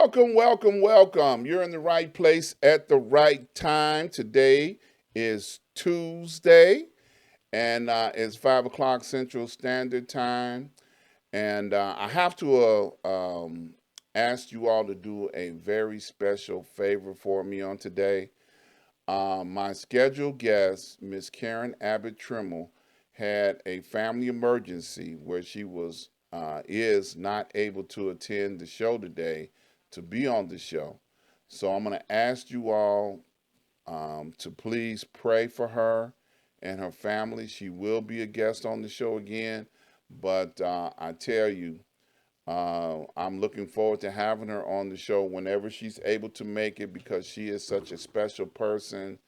Welcome, welcome, welcome. You're in the right place at the right time. Today is Tuesday, and it's 5 o'clock Central Standard Time. And I have to ask you all to do a very special favor for me on today. My scheduled guest, Miss Karen Abbott Trimmel, had a family emergency where she is not able to attend the show today to be on the show. So I'm going to ask you all to please pray for her and her family. She will be a guest on the show again, but I tell you, I'm looking forward to having her on the show whenever she's able to make it because she is such a special person,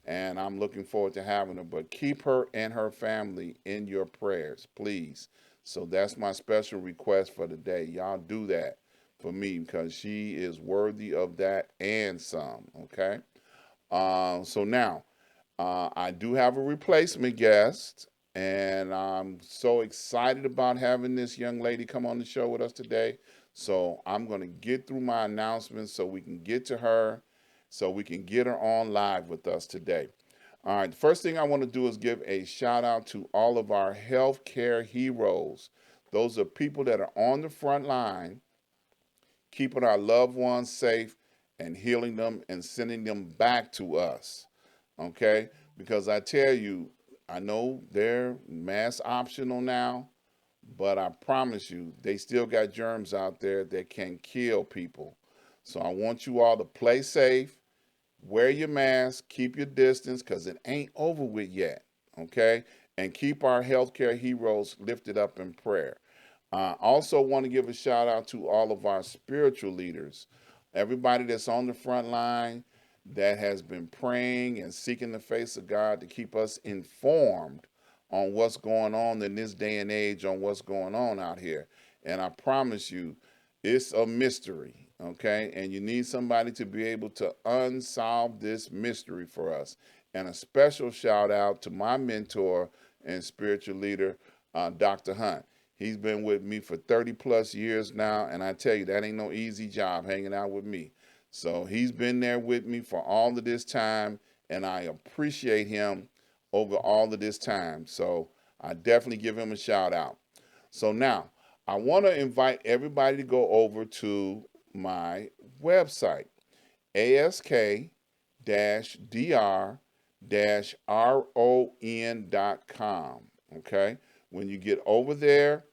and I'm looking forward to having her. But keep her and her family in your prayers, please. So that's my special request for today. Y'all do that for me because she is worthy of that and some, okay? So now, I do have a replacement guest, and I'm so excited about having this young lady come on the show with us today. So I'm going to get through my announcements so we can get to her, so we can get her on live with us today. All right, the first thing I want to do is give a shout out to all of our healthcare heroes. Those are people that are on the front line, keeping our loved ones safe and healing them and sending them back to us. Okay? Because I tell you, I know they're mask optional now, but I promise you, they still got germs out there that can kill people. So I want you all to play safe, wear your mask, keep your distance, because it ain't over with yet. Okay? And keep our healthcare heroes lifted up in prayer. I also want to give a shout out to all of our spiritual leaders, everybody that's on the front line that has been praying and seeking the face of God to keep us informed on what's going on in this day and age, on what's going on out here. And I promise you, it's a mystery, okay? And you need somebody to be able to unsolve this mystery for us. And a special shout out to my mentor and spiritual leader, Dr. Hunt. He's been with me for 30 plus years now, and I tell you, that ain't no easy job hanging out with me. So he's been there with me for all of this time, and I appreciate him over all of this time. So I definitely give him a shout out. So now, I want to invite everybody to go over to my website, ask-dr-ron.com. Okay? When you get over there,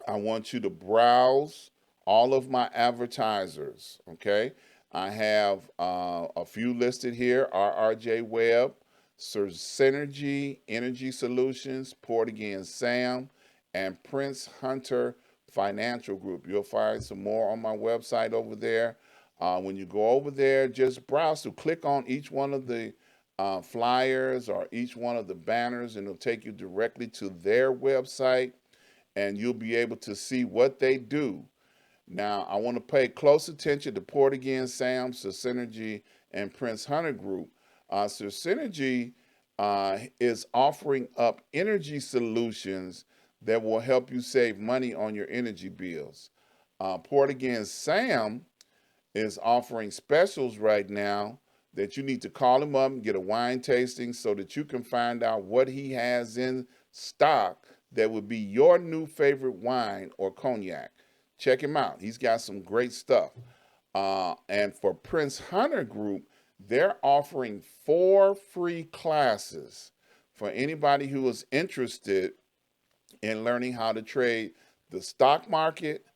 I want you to browse all of my advertisers. Okay, I have a few listed here: RRJ Web, Sir Synergy Energy Solutions, Port Again Sam, and Prince Hunter Financial Group. You'll find some more on my website over there. When you go over there, just browse to click on each one of the flyers or each one of the banners, and it'll take you directly to their website, and you'll be able to see what they do. Now, I want to pay close attention to Port Again Sam, Sir Synergy, and Prince Hunter Group. Sir Synergy is offering up energy solutions that will help you save money on your energy bills. Port Again Sam is offering specials right now that you need to call him up and get a wine tasting so that you can find out what he has in stock that would be your new favorite wine or cognac. Check him out. He's got some great stuff. And for Prince Hunter Group, they're offering 4 free classes for anybody who is interested in learning how to trade the stock market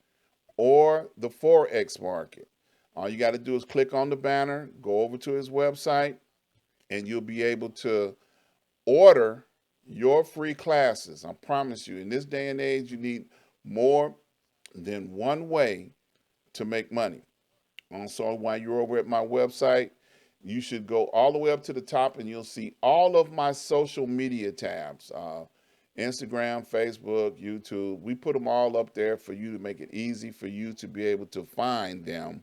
or the Forex market. All you got to do is click on the banner, go over to his website, and you'll be able to order your free classes. I promise you, in this day and age, you need more than one way to make money. Also, while you're over at my website, you should go all the way up to the top and you'll see all of my social media tabs. Instagram, Facebook, YouTube. We put them all up there for you to make it easy for you to be able to find them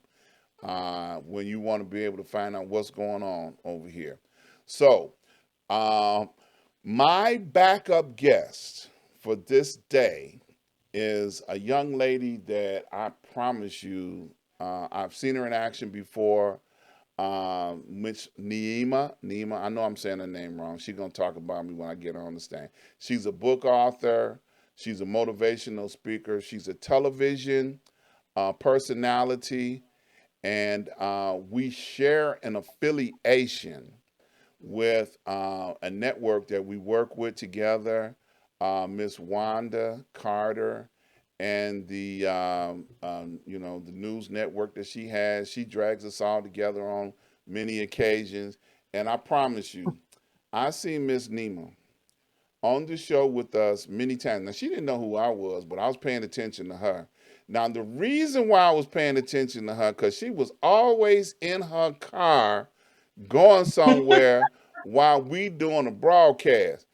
when you want to be able to find out what's going on over here. So, my backup guest for this day is a young lady that I promise you I've seen her in action before. Miss Naimah, I know I'm saying her name wrong. She's gonna talk about me when I get her on the stand. She's a book author. She's a motivational speaker. She's a television personality, and we share an affiliation with a network that we work with together, Miss Wanda Carter, and the the news network that she has. She drags us all together on many occasions, and I promise you, I seen Miss Naimah on the show with us many times. Now she didn't know who I was, but I was paying attention to her. Now the reason why I was paying attention to her, because she was always in her car going somewhere while we doing a broadcast.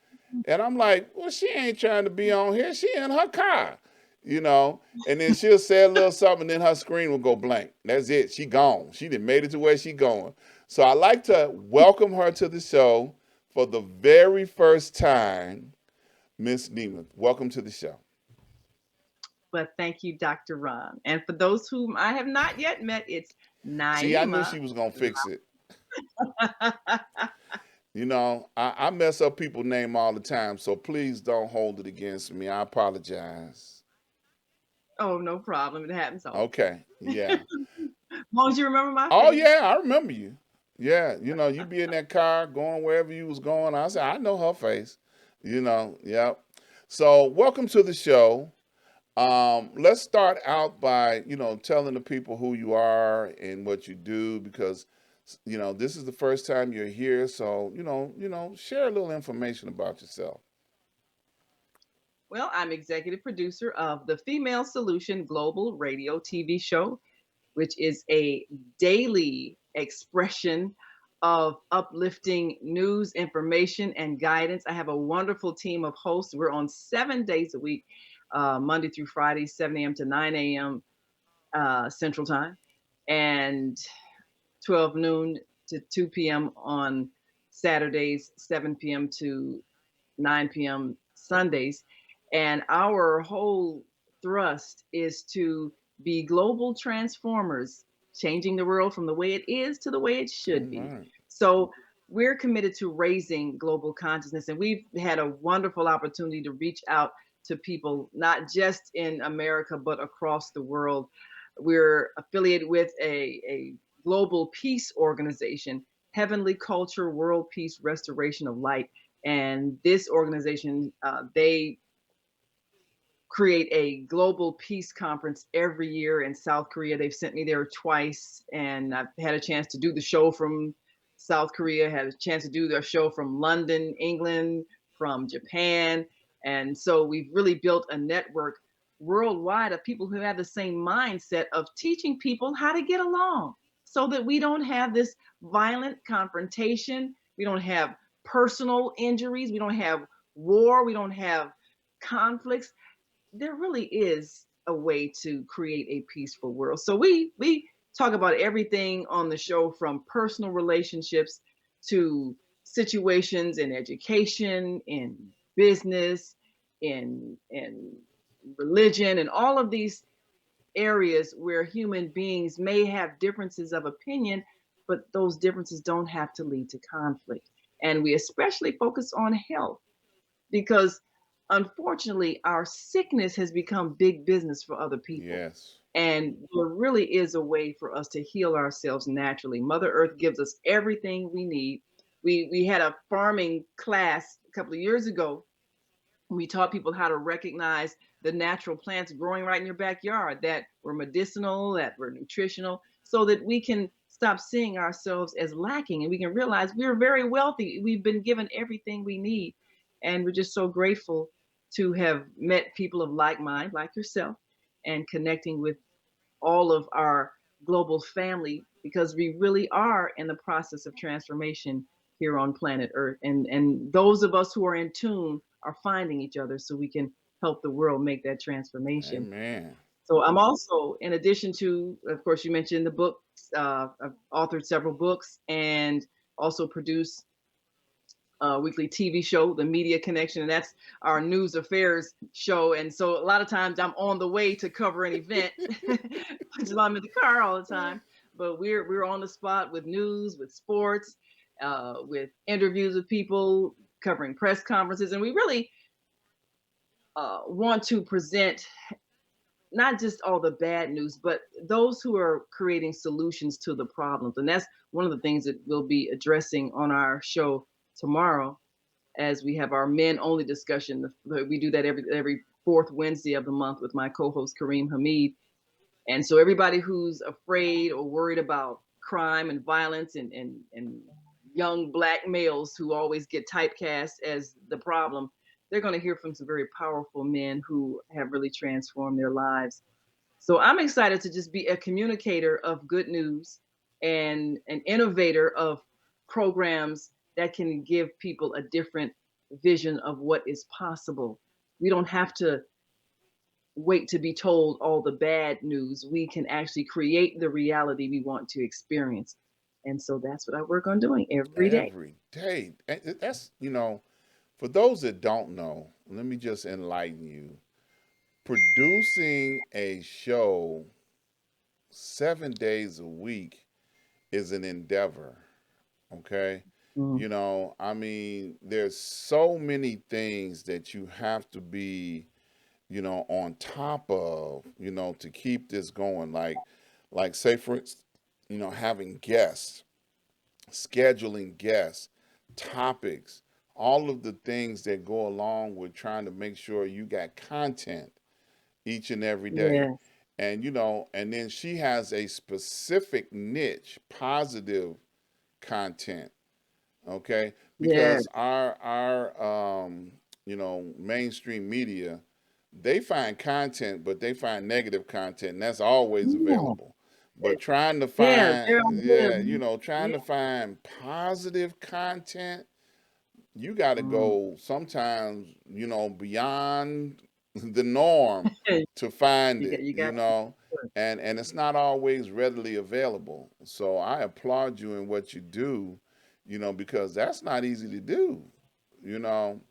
And I'm like, well, she ain't trying to be on here. She in her car, you know. And then she'll say a little something, and then her screen will go blank. That's it. She gone. She done made it to where she going. So I like to welcome her to the show for the very first time, Miss Naimah. Welcome to the show. But thank you, Dr. Ron. And for those whom I have not yet met, it's See, I knew Naimah. she was gonna fix it. You know, I mess up people's name all the time, so please don't hold it against me. I apologize. Oh, no problem. It happens often. Okay, yeah. As long as you remember my Oh face. yeah, I remember you. Yeah, you know, you be in that car going wherever you was going. I said, I know her face. You know, yep. So welcome to the show. Let's start out by, telling the people who you are and what you do because this is the first time you're here. So, share a little information about yourself. Well, I'm executive producer of the Female Solution Global Radio TV show, which is a daily expression of uplifting news, information, and guidance. I have a wonderful team of hosts. We're on 7 days a week, Monday through Friday, 7 a.m. to 9 a.m. Central Time, and 12 noon to 2 p.m. on Saturdays, 7 p.m. to 9 p.m. Sundays. And our whole thrust is to be global transformers, changing the world from the way it is to the way it All should be. right. So we're committed to raising global consciousness. And we've had a wonderful opportunity to reach out to people, not just in America, but across the world. We're affiliated with a global peace organization, Heavenly Culture World Peace Restoration of Light. And this organization, they create a global peace conference every year in South Korea. They've sent me there twice, and I've had a chance to do the show from South Korea, had a chance to do their show from London, England, from Japan. And so we've really built a network worldwide of people who have the same mindset of teaching people how to get along so that we don't have this violent confrontation. We don't have personal injuries. We don't have war. We don't have conflicts. There really is a way to create a peaceful world. So we talk about everything on the show from personal relationships to situations in education, in business, in religion, and all of these areas where human beings may have differences of opinion, but those differences don't have to lead to conflict. And we especially focus on health because unfortunately our sickness has become big business for other people, Yes. and there really is a way for us to heal ourselves naturally. Mother Earth gives us everything we need. We had a farming class a couple of years ago. We taught people how to recognize the natural plants growing right in your backyard that were medicinal, that were nutritional, so that we can stop seeing ourselves as lacking and we can realize we're very wealthy. We've been given everything we need. And we're just so grateful to have met people of like mind, like yourself, and connecting with all of our global family because we really are in the process of transformation here on planet Earth. And those of us who are in tune are finding each other so we can help the world make that transformation. Amen. So I'm also, in addition to, of course, you mentioned the books, I've authored several books and also produced weekly TV show, The Media Connection, and that's our news affairs show. And so a lot of times I'm on the way to cover an event, which is why I'm in the car all the time. But we're on the spot with news, with sports, with interviews with people, covering press conferences, and we really want to present not just all the bad news, but those who are creating solutions to the problems. And that's one of the things that we'll be addressing on our show tomorrow, as we have our men only discussion. We do that every fourth Wednesday of the month with my co-host Kareem Hamid. And so everybody who's afraid or worried about crime and violence and young black males who always get typecast as the problem, they're going to hear from some very powerful men who have really transformed their lives. So I'm excited to just be a communicator of good news and an innovator of programs that can give people a different vision of what is possible. We don't have to wait to be told all the bad news. We can actually create the reality we want to experience. And so that's what I work on doing every day. Every day. That's, for those that don't know, let me just enlighten you. Producing a show 7 days a week is an endeavor. Okay. Mm, I mean, there's so many things that you have to be, on top of, to keep this going. Like say for instance, having guests, scheduling guests, topics, all of the things that go along with trying to make sure you got content each and every day. yes, And then she has a specific niche, positive content, okay? yes, Because mainstream media, they find content, but they find negative content, and that's always yeah, available. But trying to yeah, they're find, on yeah, good. trying Yeah. to find positive content, you got to Mm. go sometimes, beyond the norm to find it, You got to. and it's not always readily available. So I applaud you in what you do, because that's not easy to do, you know.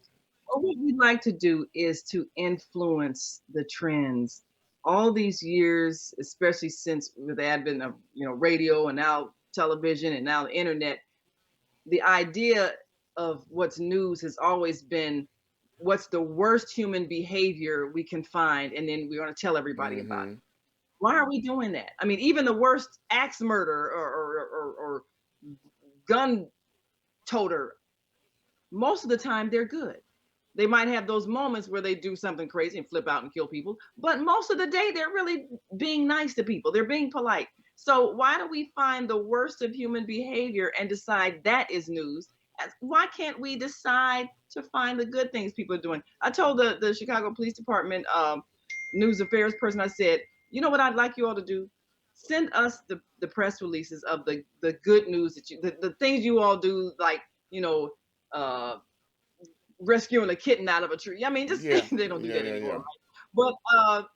Well, what we like to do is to influence the trends. All these years, especially since with the advent of radio and now television and now the internet, the idea of what's news has always been what's the worst human behavior we can find, and then we're going to tell everybody about it. Hmm. Why are we doing that? I mean, even the worst axe murder or gun toter, most of the time they're good. They might have those moments where they do something crazy and flip out and kill people, but most of the day they're really being nice to people. They're being polite. So why do we find the worst of human behavior and decide that is news? Why can't we decide to find the good things people are doing? I told the Chicago Police Department news affairs person, I said, you know what I'd like you all to do? Send us the press releases of the good news that the things you all do, like, you know, uh, rescuing a kitten out of a tree. I mean, just Yeah, they don't do yeah, that yeah, anymore, yeah. right? But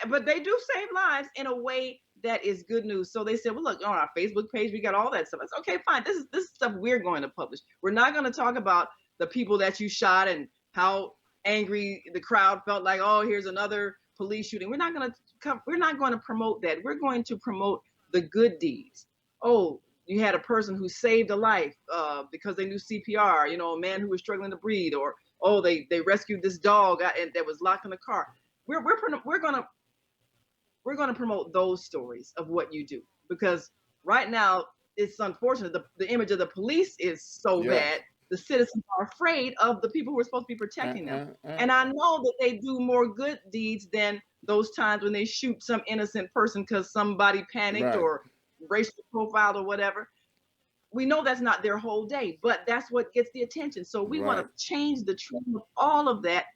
but they do save lives in a way that is good news. So they said, well, look, on our Facebook page, we got all that stuff. I said, okay, fine. This is stuff we're going to publish. We're not going to talk about the people that you shot and how angry the crowd felt. Like, oh, here's another police shooting. We're not going to come. We're not going to promote that. We're going to promote the good deeds. Oh, you had a person who saved a life because they knew CPR, a man who was struggling to breathe, or oh, they rescued this dog that was locked in the car. We're gonna promote those stories of what you do, because right now it's unfortunate the image of the police is so Yeah. bad. The citizens are afraid of the people who are supposed to be Uh, protecting them, uh, uh, and I know that they do more good deeds than those times when they shoot some innocent person because somebody panicked right, or racial profiled or whatever. We know that's not their whole day, but that's what gets the attention. So we want to right. change the trend of all of that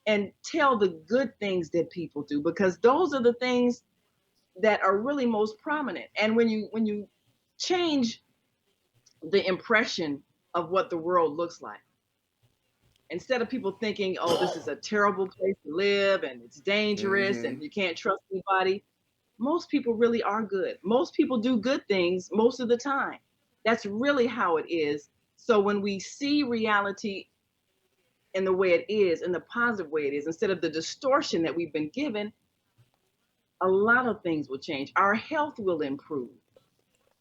and tell the good things that people do, because those are the things that are really most prominent. And when you change the impression of what the world looks like, instead of people thinking, oh, this is a terrible place to live and it's dangerous Hmm. and you can't trust anybody, most people really are good. Most people do good things most of the time. That's really how it is. So when we see reality in the way it is, in the positive way it is, instead of the distortion that we've been given, a lot of things will change. Our health will improve.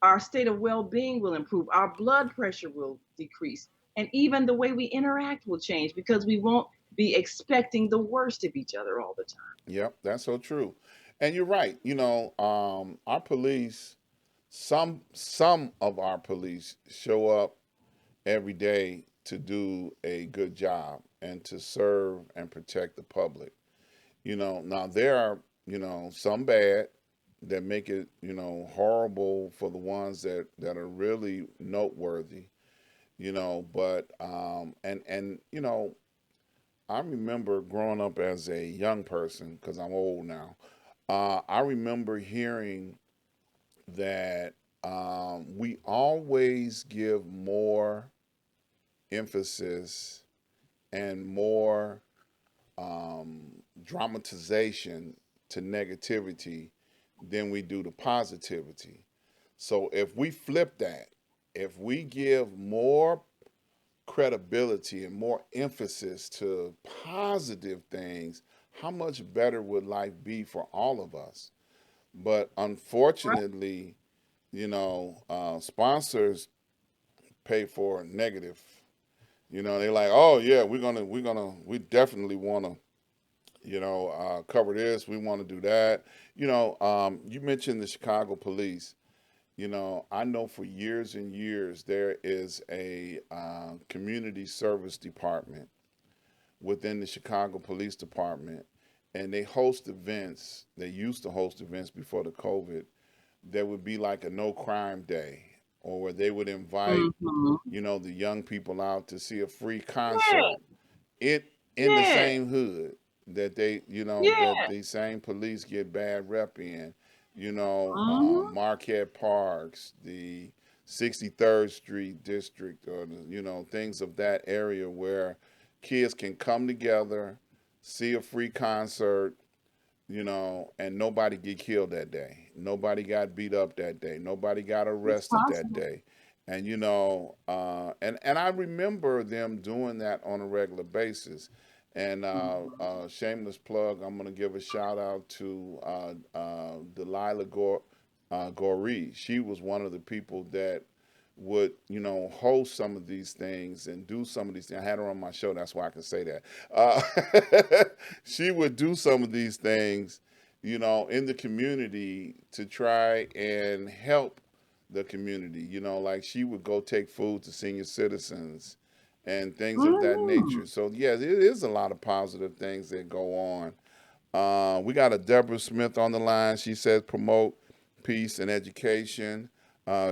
Our state of well being will improve. Our blood pressure will decrease. And even the way we interact will change because we won't be expecting the worst of each other all the time. Yep, that's so true. And you're right. Our police, some of our police show up every day to do a good job and to serve and protect the public. Now there are, some bad that make it, horrible for the ones that are really noteworthy, but I remember growing up as a young person because I'm old now. I remember hearing that we always give more emphasis and more dramatization to negativity than we do to positivity. So if we flip that, if we give more credibility and more emphasis to positive things, how much better would life be for all of us? But Right. unfortunately, sponsors pay for negative. They're like, oh yeah, we definitely want to, cover this. We want to do that. You mentioned the Chicago police. I know for years and years there is a community service department within the Chicago Police Department, and they host events. They used to host events before the COVID. There would be like a no crime day, or where they would invite, Mm-hmm. the young people out to see a free Yeah. concert. It in the Yeah. same hood that Yeah. the same police get bad rep in. Mm-hmm. Marquette Parks, the 63rd Street district, or things of that area where kids can come together, see a free concert, and nobody get killed that day. Nobody got beat up that day. Nobody got It's arrested that possible. day. And and I remember them doing that on a regular basis. And Mm-hmm. shameless plug, I'm gonna give a shout out to Delilah Goree. She was one of the people that would host some of these things and do some of these things. I had her on my show, that's why I can say that. She would do some of these things, in the community to try and help the community. Like she would go take food to senior citizens and things of that Mm-hmm. nature. So yeah, it is a lot of positive things that go on. We got a Deborah Smith on the line. She says promote peace and education.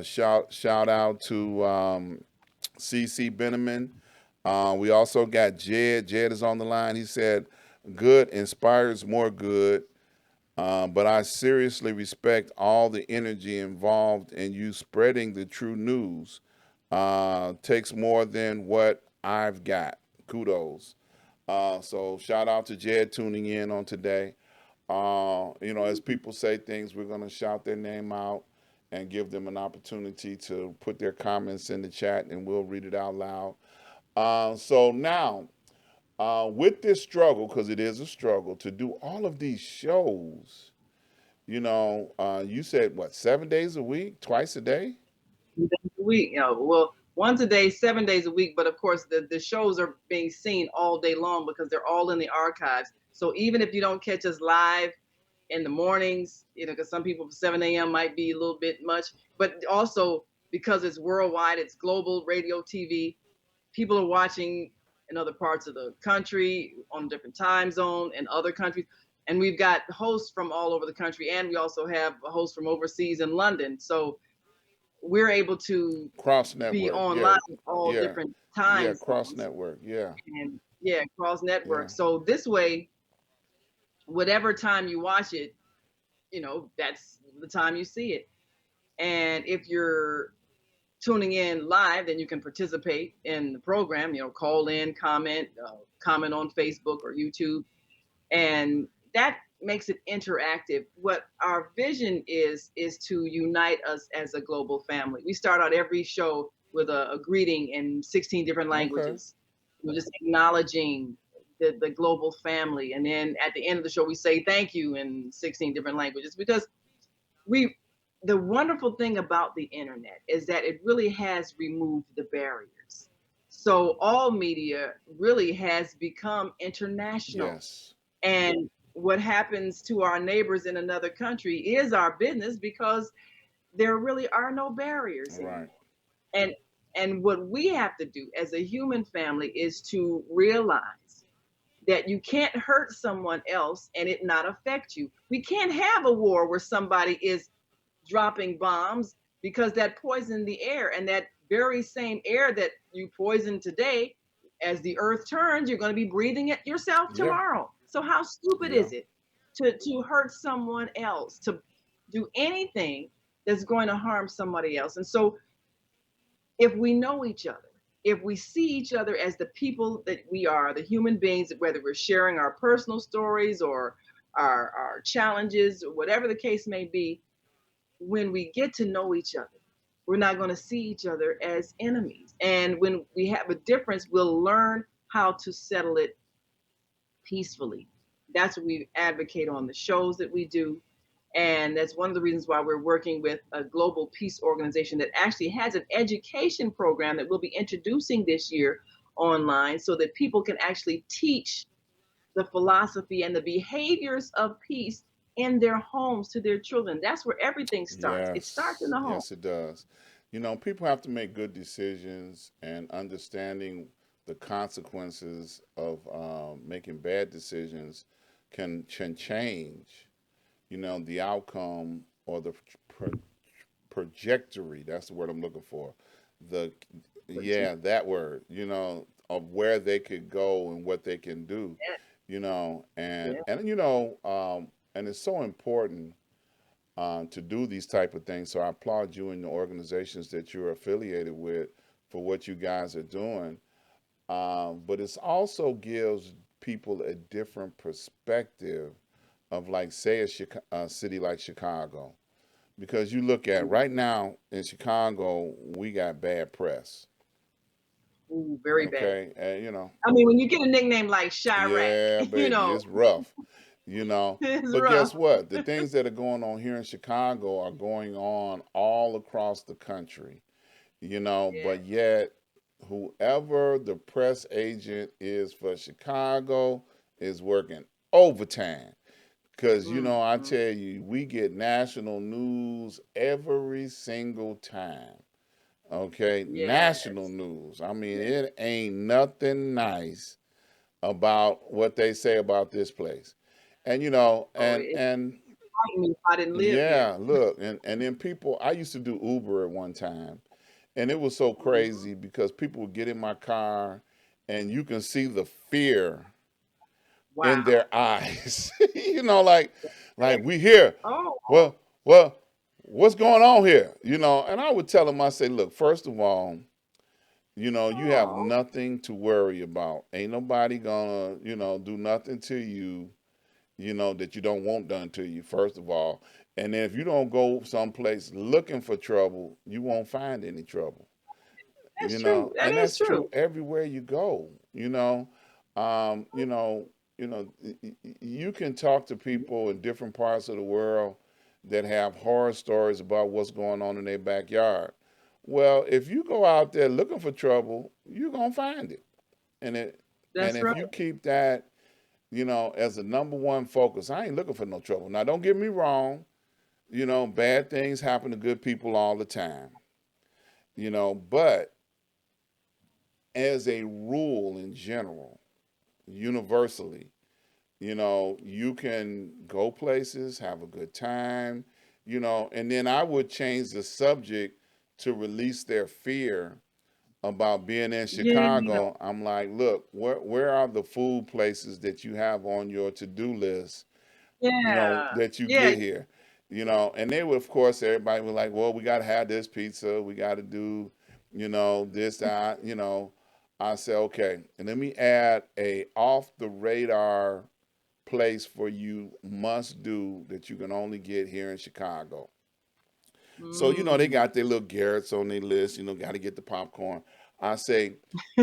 Shout out to CC Beneman. We also got Jed. Jed is on the line. He said, "Good inspires more good, but I seriously respect all the energy involved in you spreading the true news. Takes more than what I've got. Kudos." So shout out to Jed tuning in on today. As people say things, we're going to shout their name out and give them an opportunity to put their comments in the chat, and we'll read it out loud. So now, with this struggle, because it is a struggle to do all of these shows, you said what, 7 days a week, twice a day? 7 days a week. Well, once a day, 7 days a week. But of course, the shows are being seen all day long because they're all in the archives. So even if you don't catch us live in the mornings, because some people 7 a.m. might be a little bit much, but also because it's worldwide, it's global radio, TV. People are watching in other parts of the country on a different time zone in other countries. And we've got hosts from all over the country, and we also have a host from overseas in London. So we're able to Cross be network, yeah, online all yeah, different yeah, time cross zones network, yeah, and yeah, cross yeah. network. So this way, whatever time you watch it, that's the time you see it. And if you're tuning in live, then you can participate in the program, call in, comment on Facebook or YouTube. And that makes it interactive. What our vision is to unite us as a global family. We start out every show with a greeting in 16 different Okay. languages. We're just acknowledging the global family. And then at the end of the show, we say thank you in 16 different languages because we the wonderful thing about the internet is that it really has removed the barriers. So all media really has become international. Yes. And what happens to our neighbors in another country is our business because there really are no barriers Right. anymore. And what we have to do as a human family is to realize that you can't hurt someone else and it not affect you. We can't have a war where somebody is dropping bombs because that poisoned the air, and that very same air that you poison today, as the earth turns, you're going to be breathing it yourself Yeah. tomorrow. So how stupid Yeah. is it to hurt someone else, to do anything that's going to harm somebody else? And so if we know each other, if we see each other as the people that we are, the human beings, whether we're sharing our personal stories or our challenges or whatever the case may be, when we get to know each other, we're not going to see each other as enemies. And when we have a difference, we'll learn how to settle it peacefully. That's what we advocate on the shows that we do. And that's one of the reasons why we're working with a global peace organization that actually has an education program that we'll be introducing this year online so that people can actually teach the philosophy and the behaviors of peace in their homes to their children. That's where everything starts. It starts in Yes. the home. Yes, it does. People have to make good decisions, and understanding the consequences of making bad decisions can change, the outcome or the pro- trajectory. That's the word I'm looking for. The Yeah, that word. Of where they could go and what they can do. Yeah, And yeah. and it's so important to do these type of things. So I applaud you and the organizations that you're affiliated with for what you guys are doing. But it also gives people a different perspective of, like, say, a city like Chicago, because you look at right now in Chicago, we got bad press. Ooh, very bad. Okay, and. I mean, when you get a nickname like Chirac, Yeah, you baby, know, it's rough, you know. it's But rough. guess what? The things that are going on here in Chicago are going on all across the country. Yeah. But yet, whoever the press agent is for Chicago is working overtime. Because, I Mm-hmm. tell you, we get national news every single time. Okay? National Yes. news. I mean, Yeah. it ain't nothing nice about what they say about this place. And you know, Oh, and it's and frightening me if I didn't live here. yeah, look, and then people, I used to do Uber at one time, and it was so Hmm. crazy because people would get in my car and you can see the fear in Wow. their eyes. Like we here. Oh, Well, well, what's going on here? And I would tell them, I say, look, first of all, you have oh, nothing to worry about. Ain't nobody gonna, do nothing to you, that you don't want done to you, first of all. And then if you don't go someplace looking for trouble, you won't find any trouble. that's true. That And is that's true true. everywhere you go. Um, you know, you can talk to people in different parts of the world that have horror stories about what's going on in their backyard. Well, if you go out there looking for trouble, you're gonna find it. And it and That's if right. you keep that, as a number one focus, I ain't looking for no trouble. Now, don't get me wrong. Bad things happen to good people all the time. But as a rule in general, universally, you can go places, have a good time, and then I would change the subject to release their fear about being in Yeah. Chicago. I'm like, look, where are the food places that you have on your to-do list, Yeah. that you Yeah. get here? And they would, of course, everybody was like, well, we got to have this pizza. We got to do, this, that. I said, okay, and let me add a off the radar place for you must do that you can only get here in Chicago. So, they Mm. got their little Garrett's on their list, got to get the popcorn. I say,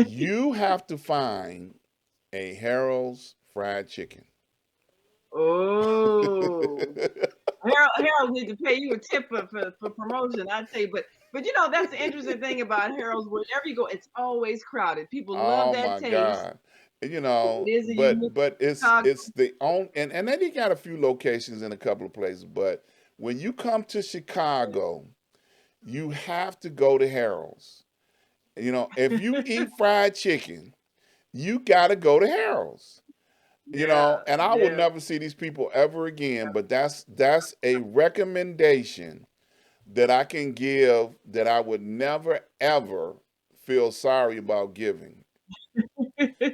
you have to find a Harold's fried chicken. Oh. Harold need to pay you a tip for promotion, I tell you. But that's the interesting thing about Harold's. Wherever you go, it's always crowded. People love Oh that my taste. God. It is a unique But it's Chicago. it's the own and then he got a few locations in a couple of places. But when you come to Chicago, you have to go to Harold's. If you eat fried chicken, you gotta go to Harold's. Yeah, And I will yeah. never see these people ever again, but that's a recommendation that I can give that I would never ever feel sorry about giving.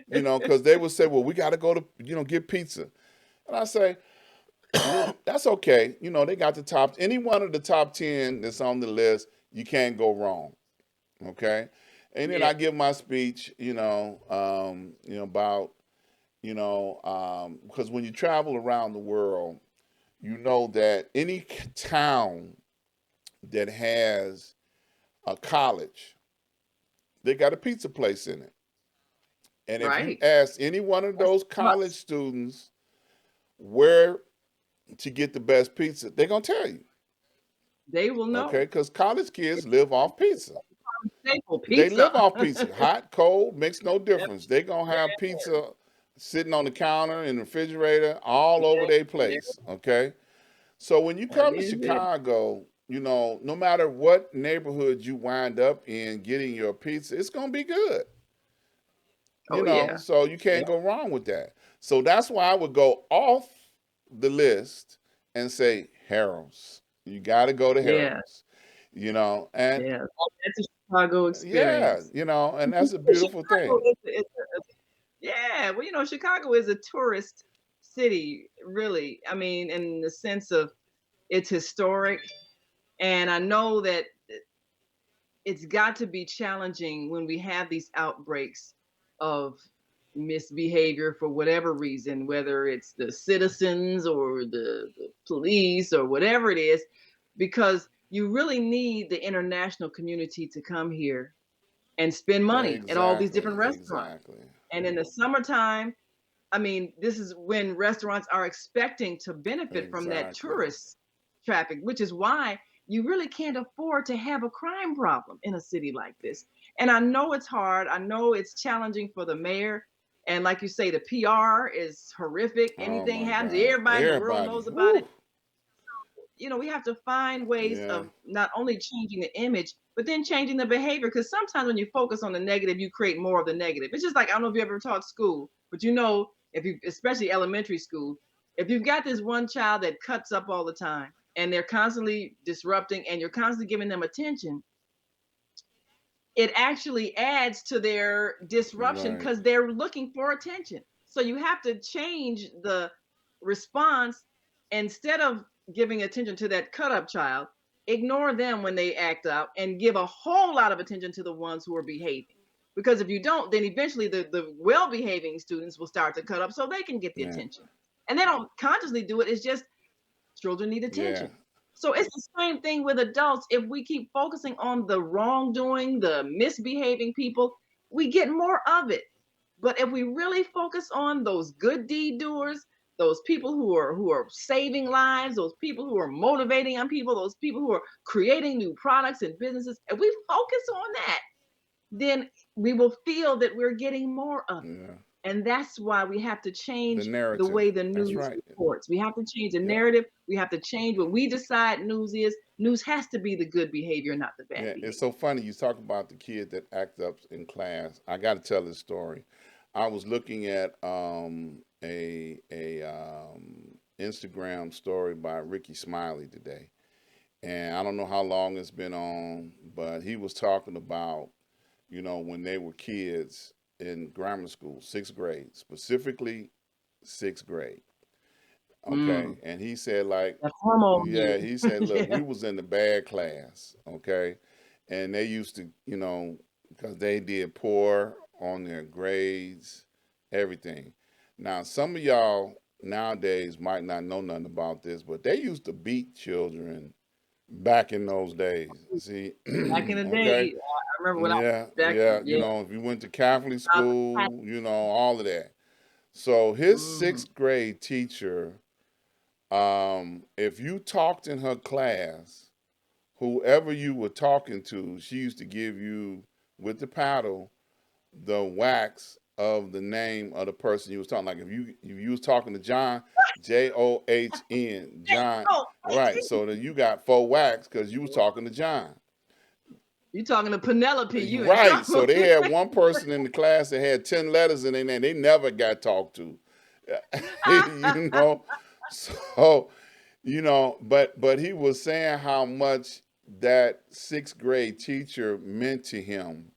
Because they would say, "Well, we got to go to get pizza," and I say, "That's okay." They got the top any one of the top 10 that's on the list. You can't go wrong. Okay, and then Yeah, I give my speech. About because when you travel around the world, you know that any town that has a college, they got a pizza place in it. And if you right. ask any one of That's those a college must. students where to get the best pizza, they're going to tell you. They will Okay. know. Because college kids live off pizza. Staple They live pizza. off pizza. Hot, cold, makes no Yep, difference. They're going to there have it is. pizza sitting on the counter in the refrigerator all over Yeah, their there, place. Okay. So when you that come to is it. Chicago, no matter what neighborhood you wind up in getting your pizza, it's going to be good. Oh yeah. So you Yeah, can't go wrong with that. So that's why I would go off the list and say Harold's. You got to go to yeah, Harold's. And yeah. That's a Chicago yeah, experience. and that's a beautiful Chicago thing. is yeah, well, Chicago is a tourist city, really. I mean, in the sense of it's historic, and I know that it's got to be challenging when we have these outbreaks of misbehavior for whatever reason, whether it's the citizens or the police or whatever it is, because you really need the international community to come here and spend money at all these Exactly, different restaurants. exactly, And in the summertime, I mean, this is when restaurants are expecting to benefit from that exactly. tourist traffic, which is why you really can't afford to have a crime problem in a city like this. And I know it's hard. I know it's challenging for the mayor. And like you say, the PR is horrific. Oh Anything my happens, God, everybody in the world everybody. knows about it. Whew. We have to find ways Yeah, of not only changing the image, but then changing the behavior. Because sometimes when you focus on the negative, you create more of the negative. It's just like I don't know if you ever taught school, but if you, especially elementary school, if you've got this one child that cuts up all the time and they're constantly disrupting and you're constantly giving them attention, it actually adds to their disruption right. because they're looking for attention. So you have to change the response. Instead of giving attention to that cut up child, ignore them when they act out and give a whole lot of attention to the ones who are behaving. Because if you don't, then eventually the well behaving students will start to cut up so they can get the Yeah, attention. And they don't consciously do it, it's just children need yeah, attention. So it's the same thing with adults. If we keep focusing on the wrongdoing, the misbehaving people, we get more of it. But if we really focus on those good deed doers, those people who are saving lives, those people who are motivating on people, those people who are creating new products and businesses, if we focus on that, then we will feel that we're getting more of it. yeah. And that's why we have to The change the narrative. way the That's news right. reports. We have to change the Yep. narrative. We have to change what we decide news is. News has to be the good behavior, not the bad Yeah, it's behavior. so funny you talk about the kid that act up in class. I got to tell this story. I was looking at a Instagram story by Ricky Smiley today, and I don't know how long it's been on, but he was talking about when they were kids in grammar school, sixth grade, specifically sixth grade. Okay, Mm, and he said like, that hormone yeah, years. he said, look, Yeah. we was in the bad class, okay, and they used to, because they did poor on their grades, everything. Now, some of y'all nowadays might not know nothing about this, but they used to beat children back in those days. See, Back in the day, okay, I remember when I was yeah, back. yeah. Yeah. If you went to Catholic school, all of that. So his Mm-hmm. sixth grade teacher, if you talked in her class, whoever you were talking to, she used to give you with the paddle the wax of the name of the person you was talking. Like if you was talking to John, John, John, Oh, right? So then you got four wax because you was talking to John, you talking to Penelope? You in right? So trouble? they had one person in the class that had 10 letters in their name. They never got talked to, you know. So but he was saying how much that sixth grade teacher meant to him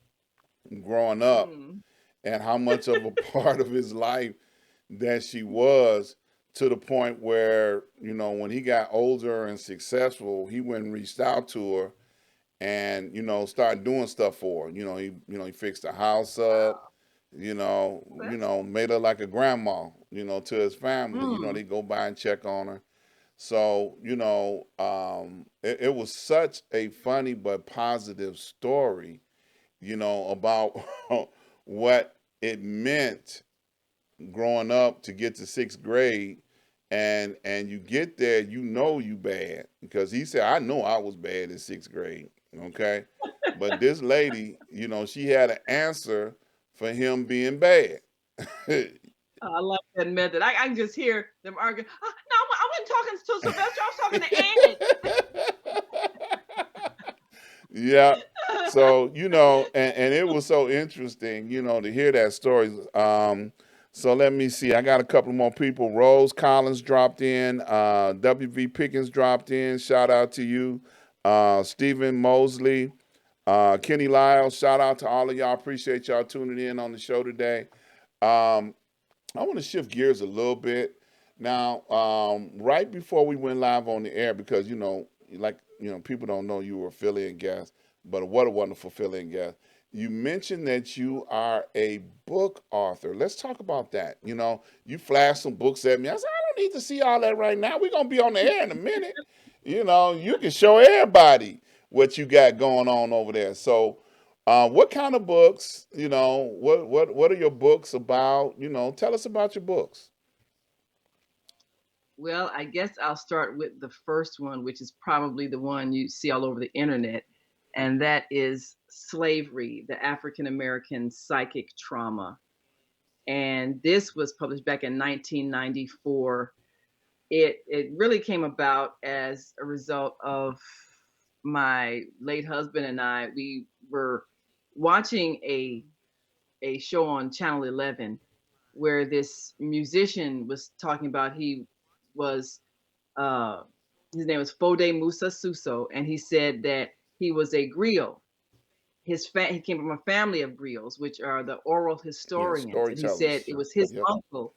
growing up Mm. and how much of a part of his life that she was, to the point where when he got older and successful, he went and reached out to her and started doing stuff for her. He fixed the house up, That's made her like a grandma, to his family. mm. They go by and check on her. So it was such a funny but positive story, about what it meant growing up to get to sixth grade, and you get there, you bad, because he said, I know I was bad in sixth grade, okay, but this lady, she had an answer for him being bad. I like that method. I can just hear them arguing. No, I wasn't talking to Sylvester. I was talking to Ed. Yeah. So, and it was so interesting, to hear that story. So let me see. I got a couple more people. Rose Collins dropped in. W.V. Pickens dropped in. Shout out to you. Stephen Mosley. Kenny Lyles. Shout out to all of y'all. Appreciate y'all tuning in on the show today. Um, I want to shift gears a little bit now. Right before we went live on the air, because people don't know you were a fill-in guest, but what a wonderful fill-in guest. You mentioned that you are a book author. Let's talk about that. You flashed some books at me. I said, I don't need to see all that right now. We're gonna be on the air in a minute. You can show everybody what you got going on over there. So what kind of books? What are your books about? Tell us about your books. Well, I guess I'll start with the first one, which is probably the one you see all over the internet, and that is Slavery, the African American Psychic Trauma. And this was published back in 1994. It really came about as a result of my late husband and I. We were watching a show on Channel 11 where this musician was talking about he was uh his name was Fode Musa Suso, and he said that he was a griot. He came from a family of griots, which are the oral Yeah, historians, and he said storytellers. it was his Yep. uncle,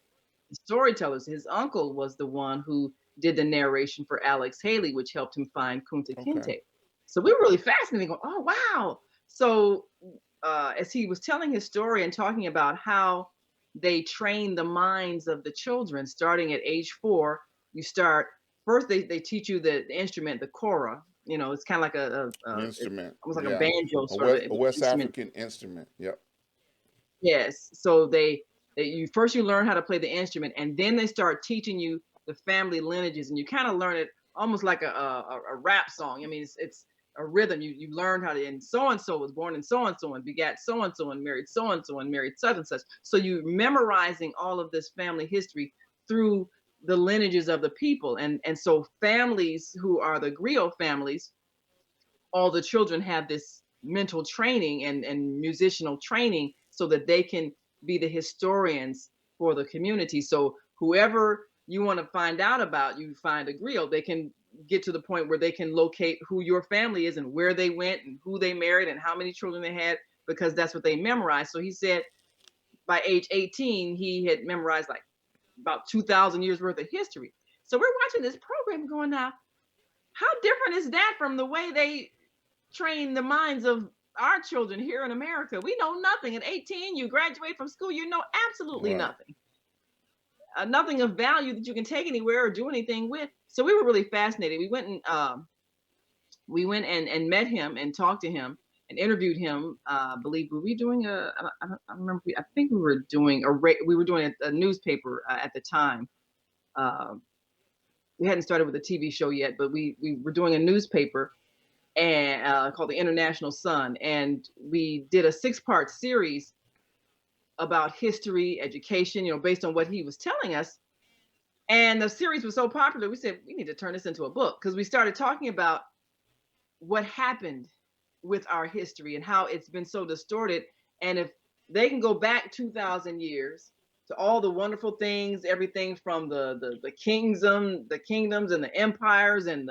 the storytellers. His uncle was the one who did the narration for Alex Haley, which helped him find Kunta Okay. Kinte. So we were really fascinated, going, "Oh wow!" So as he was telling his story and talking about how they train the minds of the children starting at age 4, you start first they teach you the instrument, the kora. It's kind of like it's Instrument. almost like a Yeah. banjo A sort of West, a West instrument. African instrument. Yep. Yes. So you first you learn how to play the instrument, and then they start teaching you the family lineages, and you kind of learn it almost like a rap song. I mean, it's a rhythm. You learn how to, and so was born in so and begat so and married so and married such and such. So you memorizing all of this family history through the lineages of the people, and so families who are the griot families, all the children have this mental training and musical training so that they can be the historians for the community. So whoever you want to find out about, you find a griot, they can get to the point where they can locate who your family is and where they went and who they married and how many children they had, because that's what they memorized. So he said by age 18 he had memorized like about 2,000 years worth of history. So we're watching this program going, now how different is that from the way they train the minds of our children here in America? We know nothing. At 18, you graduate from school, you know absolutely Right. nothing. Nothing of value that you can take anywhere or do anything with. So we were really fascinated. We went and We went and met him and talked to him and interviewed him. I believe were we doing I don't remember. I think we were doing we were doing a newspaper at the time. Uh, we hadn't started with a TV show yet, but we were doing a newspaper and called the International Sun, and we did a 6-part series about history, education, based on what he was telling us. And the series was so popular, we said we need to turn this into a book because we started talking about what happened with our history and how it's been so distorted. And if they can go back 2,000 years to all the wonderful things, everything from the kingdoms and the empires and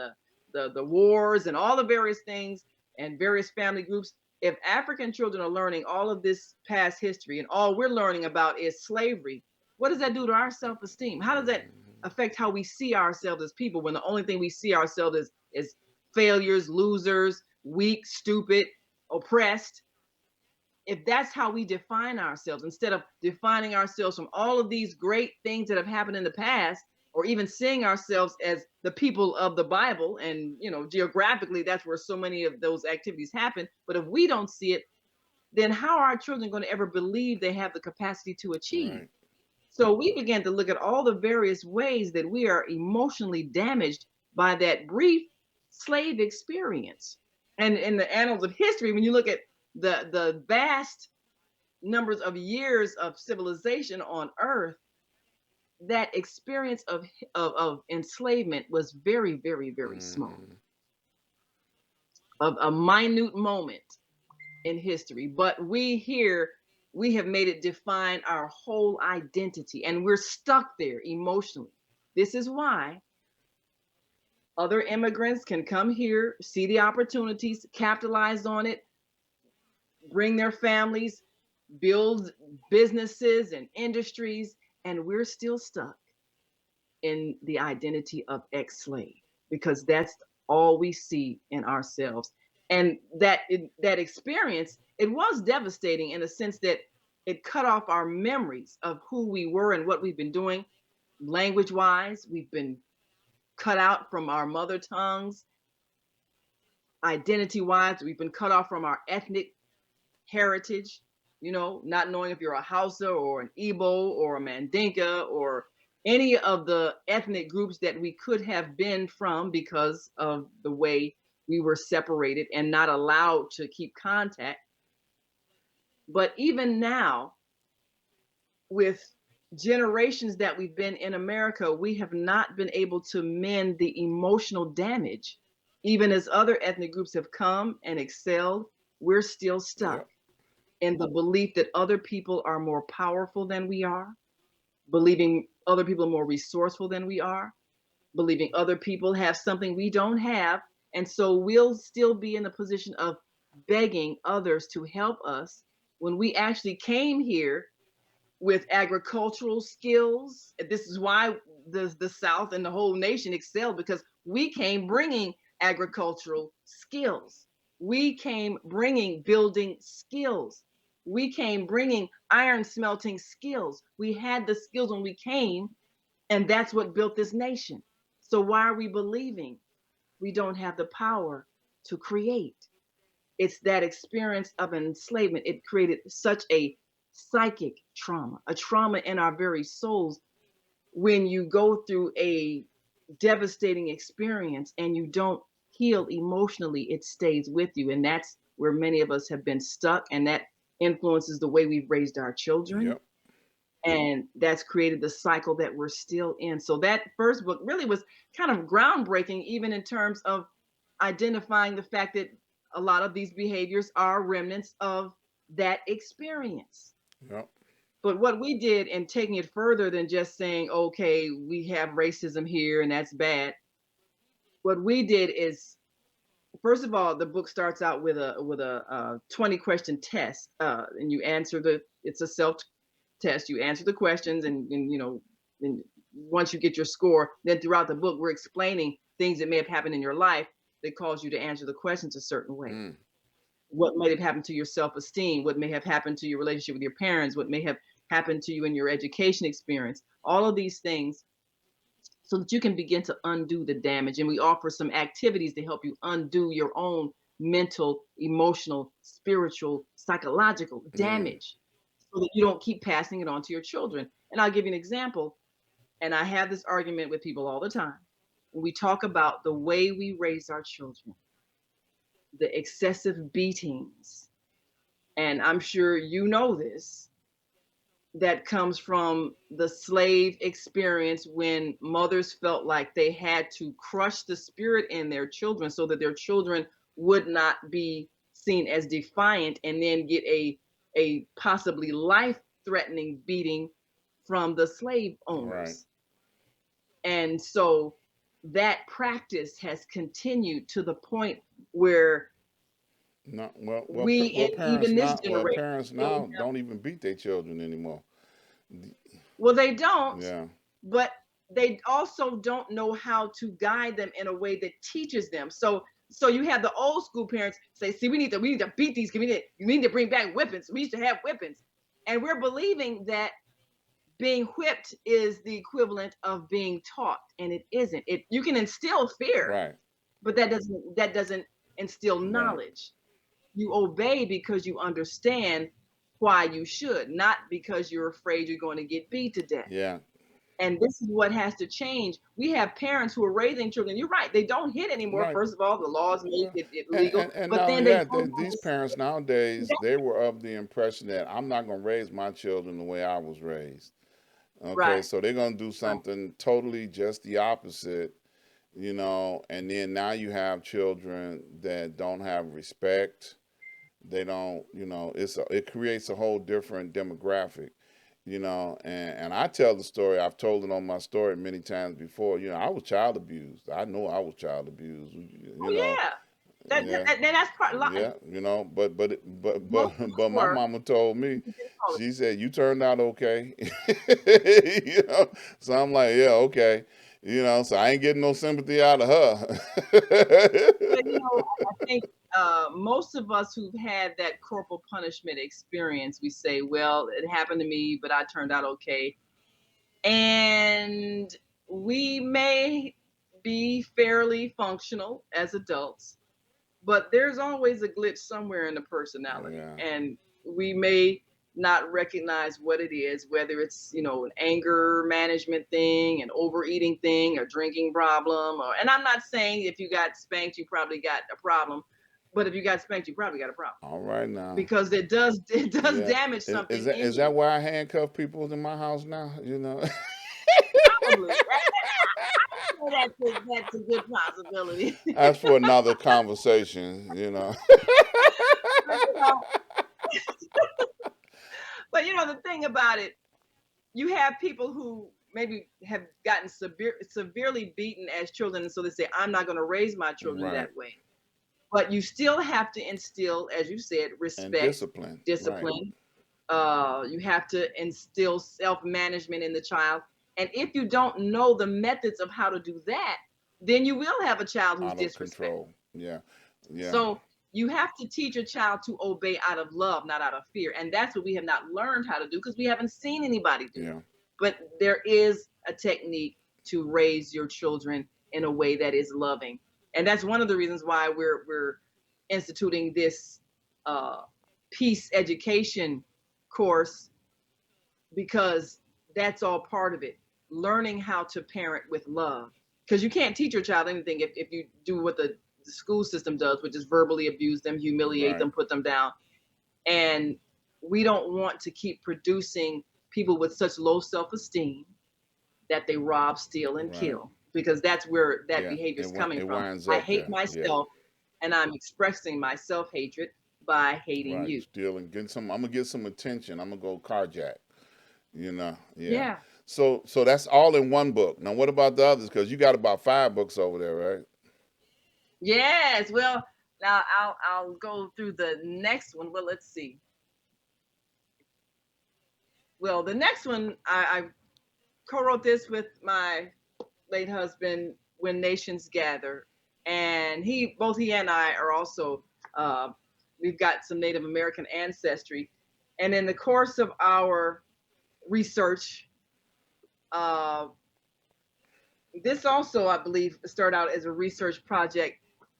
the wars and all the various things and various family groups. If African children are learning all of this past history and all we're learning about is slavery, what does that do to our self-esteem? How does that affect how we see ourselves as people when the only thing we see ourselves is failures, losers, weak, stupid, oppressed? If that's how we define ourselves, instead of defining ourselves from all of these great things that have happened in the past, or even seeing ourselves as the people of the Bible, and geographically, that's where so many of those activities happen. But if we don't see it, then how are our children going to ever believe they have the capacity to achieve? Right. So we began to look at all the various ways that we are emotionally damaged by that brief slave experience. And in the annals of history, when you look at the vast numbers of years of civilization on Earth, that experience of enslavement was very, very, very small, Mm-hmm. of a minute moment in history. But we have made it define our whole identity, and we're stuck there emotionally. This is why other immigrants can come here, see the opportunities, capitalize on it, bring their families, build businesses and industries, and we're still stuck in the identity of ex-slave because that's all we see in ourselves. And that experience, it was devastating in a sense that it cut off our memories of who we were and what we've been doing. Language wise, we've been cut out from our mother tongues. Identity wise, we've been cut off from our ethnic heritage, not knowing if you're a Hausa or an Igbo or a Mandinka or any of the ethnic groups that we could have been from because of the way we were separated and not allowed to keep contact. But even now, with generations that we've been in America, we have not been able to mend the emotional damage. Even as other ethnic groups have come and excelled, we're still stuck Yep. in the belief that other people are more powerful than we are, believing other people are more resourceful than we are, believing other people have something we don't have. And so we'll still be in the position of begging others to help us when we actually came here with agricultural skills. This is why the South and the whole nation excelled, because we came bringing agricultural skills. We came bringing building skills. We came bringing iron smelting skills. We had the skills when we came, and that's what built this nation. So why are we believing we don't have the power to create? It's that experience of enslavement. It created such a psychic trauma, a trauma in our very souls. When you go through a devastating experience and you don't heal emotionally, it stays with you. And that's where many of us have been stuck. And that influences the way we've raised our children. Yep. And that's created the cycle that we're still in. So that first book really was kind of groundbreaking, even in terms of identifying the fact that a lot of these behaviors are remnants of that experience. Yep. But what we did in taking it further than just saying, okay, we have racism here and that's bad, what we did is, first of all, the book starts out with a 20 question test, and you answer it's a self test. You answer the questions, and once you get your score, then throughout the book, we're explaining things that may have happened in your life that cause you to answer the questions a certain way. Mm. What might have happened to your self-esteem? What may have happened to your relationship with your parents? What may have happened to you in your education experience? All of these things. so that you can begin to undo the damage. And we offer some activities to help you undo your own mental, emotional, spiritual, psychological Mm, damage so that you don't keep passing it on to your children. And I'll give you an example. And I have this argument with people all the time. When we talk about the way we raise our children, the excessive beatings, and I'm sure you know this, that comes from the slave experience when mothers felt like they had to crush the spirit in their children so that their children would not be seen as defiant and then get a possibly life threatening beating from the slave right. owners. And so that practice has continued to the point where No, we, and even this generation, parents don't now have, don't even beat their children anymore. well, they don't, Yeah, but they also don't know how to guide them in a way that teaches them. So you have the old school parents say, see, we need to beat these kids. We need to bring back weapons. We used to have weapons. And we're believing that being whipped is the equivalent of being taught, and it isn't. It, you can instill fear, right, but that doesn't instill right. knowledge. You obey because you understand why you should, not because you're afraid you're going to get beat to death. Yeah, And this is what has to change. We have parents who are raising children. You're right, they don't hit anymore. right. First of all, the laws make Well, it and, legal, and but not then only they that, don't have these the parents nowadays, they were of the impression that I'm not going to raise my children the way I was raised. Okay, right, so they're going to do right. something totally just the opposite, and then now you have children that don't have respect. They don't, it creates a whole different demographic, and I tell the story. I've told it on my story many times before. I was child abused. I know I was child abused. Oh yeah, Yeah, that's part. yeah, Most of us but my were. mama told me, You didn't call it. she said you turned out okay. you know, so I'm like, yeah, okay. So I ain't getting no sympathy out of But her. I think most of us who've had that corporal punishment experience, we say, well, it happened to me, but I turned out okay. And we may be fairly functional as adults, but there's always a glitch somewhere in the personality. Yeah, And we may not recognize what it is, whether it's, an anger management thing, an overeating thing, a drinking problem, or, and I'm not saying if you got spanked, you probably got a problem, but if you got spanked, you probably got a problem all right now. because it does Yeah, damage is something that in is that you. why I handcuff people in my house now? Probably. That's a good possibility. That's for another conversation. But, the thing about it, you have people who maybe have gotten severely beaten as children, and so they say, I'm not going to raise my children Right. that way. But you still have to instill, as you said, And respect, discipline. Right. discipline. You have to instill self-management in the child. And if you don't know the methods of how to do that, then you will have a child who's Out of disrespectful. control. Yeah. Yeah. So you have to teach a child to obey out of love, not out of fear. And that's what we have not learned how to do because we haven't seen anybody do it. Yeah. But there is a technique to raise your children in a way that is loving. And that's one of the reasons why we're instituting this uh, peace education course, because that's all part of it. Learning how to parent with love. Because you can't teach your child anything if you do what the school system does, which is verbally abuse them, humiliate Right. them, put them down. And we don't want to keep producing people with such low self esteem that they rob, steal, and Right. kill, because that's where that Yeah. behavior is coming It from. winds I up hate there. Yeah. myself, and I'm expressing my self hatred by hating Right. you. Stealing, getting some. I'm gonna get some attention. I'm gonna go carjack. Yeah. Yeah. So that's all in one book. Now, what about the others? Because you got about 5 books over there, right? Yes. Well, now I'll go through the next one. Well, let's see. Well, the next one I co-wrote this with my late husband, When Nations Gather, and both he and I are also uh, we've got some Native American ancestry, and in the course of our research, uh, this also, I believe, started out as a research project,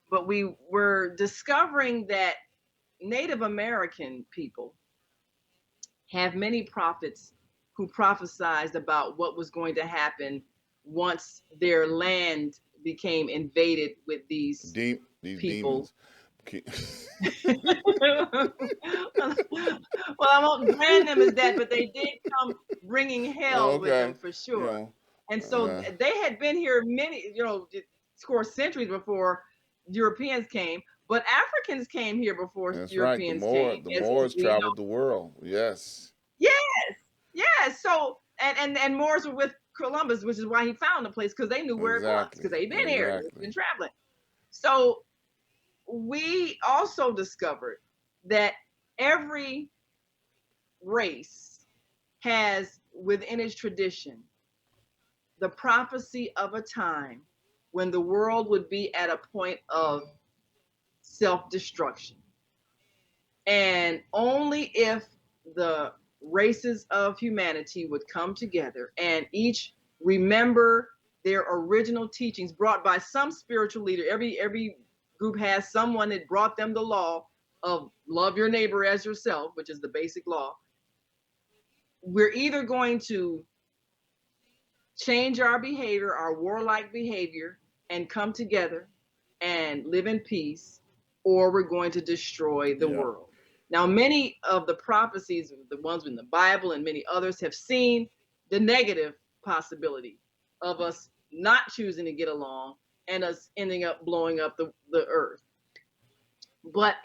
but we were discovering that Native American people have many prophets who prophesied about what was going to happen once their land became invaded with these These people. demons. Keep- Well, I won't brand them as that, but they did come bringing hell with them okay. for You sure. know. And so Uh, they had been here many, score centuries before Europeans came, but Africans came here before that's right. Europeans came, The as Moors we traveled know. the world. Yes. Yes, yes. So and Moors were with Columbus, which is why he found the place because they knew where it was because Exactly. they'd been here, they'd Exactly. been traveling. So we also discovered that every race has within its tradition the prophecy of a time when the world would be at a point of self destruction. And only if the races of humanity would come together and each remember their original teachings brought by some spiritual leader. Every group has someone that brought them the law of love your neighbor as yourself, which is the basic law. We're either going to change our behavior, our warlike behavior, and come together and live in peace, or we're going to destroy the Yep. world. Now, many of the prophecies, the ones in the Bible and many others, have seen the negative possibility of us not choosing to get along and us ending up blowing up the earth. But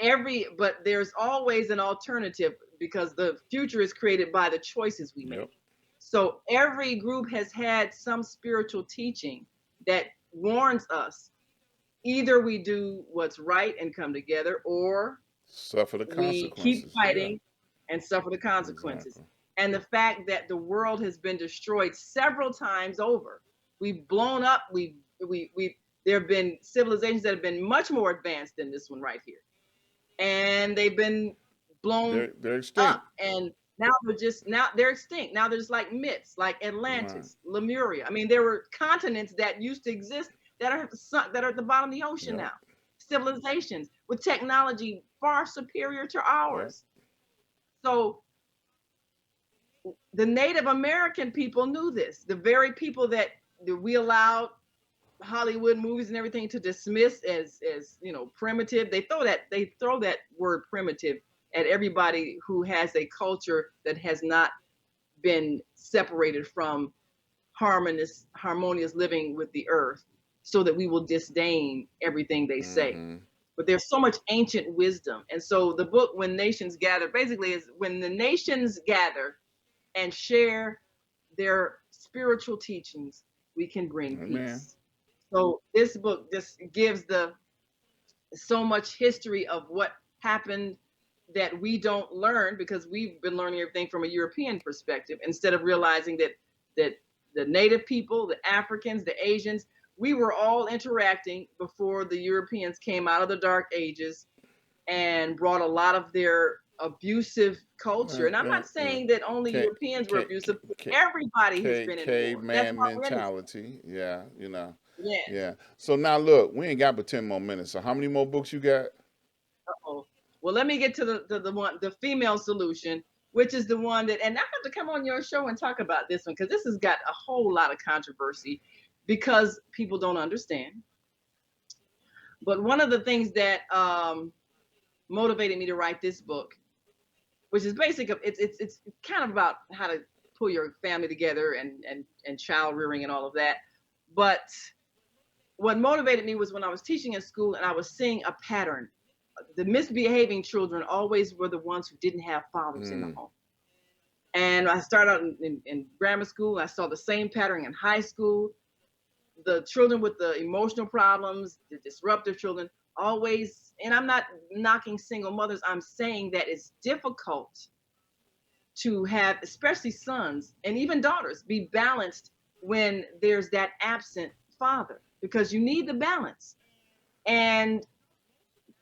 there's always an alternative because the future is created by the choices we Yep. make. So every group has had some spiritual teaching that warns us either we do what's right and come together, or Suffer the we keep consequences. Yeah. fighting and suffer the consequences. Exactly. And the fact that the world has been destroyed several times over, we've blown up, we there have been civilizations that have been much more advanced than this one right here, and they've been blown They're extinct. up, and now they're extinct. Now they're just like myths, like Right. Atlantis, Lemuria. I mean, there were continents that used to exist that are at the bottom of the ocean Yep. now. Civilizations with technology far superior to Yep. ours. So the Native American people knew this. The very people that we allowed Hollywood movies and everything to dismiss as primitive. They throw that word primitive at everybody who has a culture that has not been separated from harmonious living with the earth, so that we will disdain everything they say. Mm-hmm. But there's so much ancient wisdom. And so the book When Nations Gather basically is when the nations gather and share their spiritual teachings, we can bring Amen. peace. So this book just gives the so much history of what happened that we don't learn because we've been learning everything from a European perspective instead of realizing that the native people, the Africans, the Asians, we were all interacting before the Europeans came out of the dark ages and brought a lot of their abusive culture. And I'm not saying that only Ca- Europeans were ca- abusive. ca- Everybody has been in war. That's caveman why we're in this. mentality. Yeah, you know. Yes. Yeah. So now look, we ain't got but 10 more minutes. So how many more books you got? Uh-oh. Well, let me get to the one, the female solution, which is the one that, and I have to come on your show and talk about this one because this has got a whole lot of controversy because people don't understand. But one of the things that motivated me to write this book, which is it's kind of about how to pull your family together and child rearing and all of that. But what motivated me was when I was teaching in school and I was seeing a pattern. The misbehaving children always were the ones who didn't have fathers in the Mm, home. And I started out in grammar school. I saw the same pattern in high school. The children with the emotional problems, the disruptive children, always, and I'm not knocking single mothers, I'm saying that it's difficult to have, especially sons and even daughters, be balanced when there's that absent father because you need the balance. And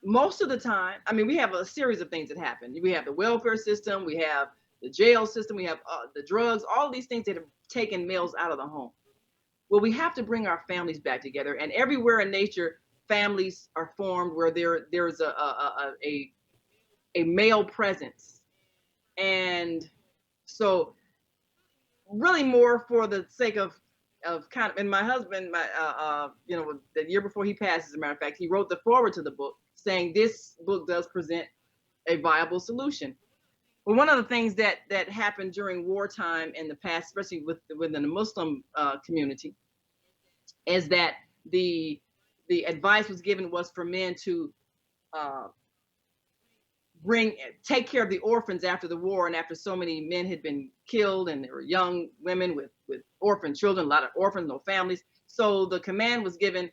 most of the time, I mean, we have a series of things that happen. We have the welfare system, we have the jail system, we have the drugs, all these things that have taken males out of the home. Well, we have to bring our families back together. And everywhere in nature, families are formed where there's a male presence. And so really more for the sake of kind of, and my husband, my the year before he passed, as a matter of fact, he wrote the forward to the book saying this book does present a viable solution. Well, one of the things that happened during wartime in the past, especially within the Muslim community, is that the the advice was given was for men to uh, bring take care of the orphans after the war, and after so many men had been killed, and there were young women with orphan children, a lot of orphans, no families. So the command was given: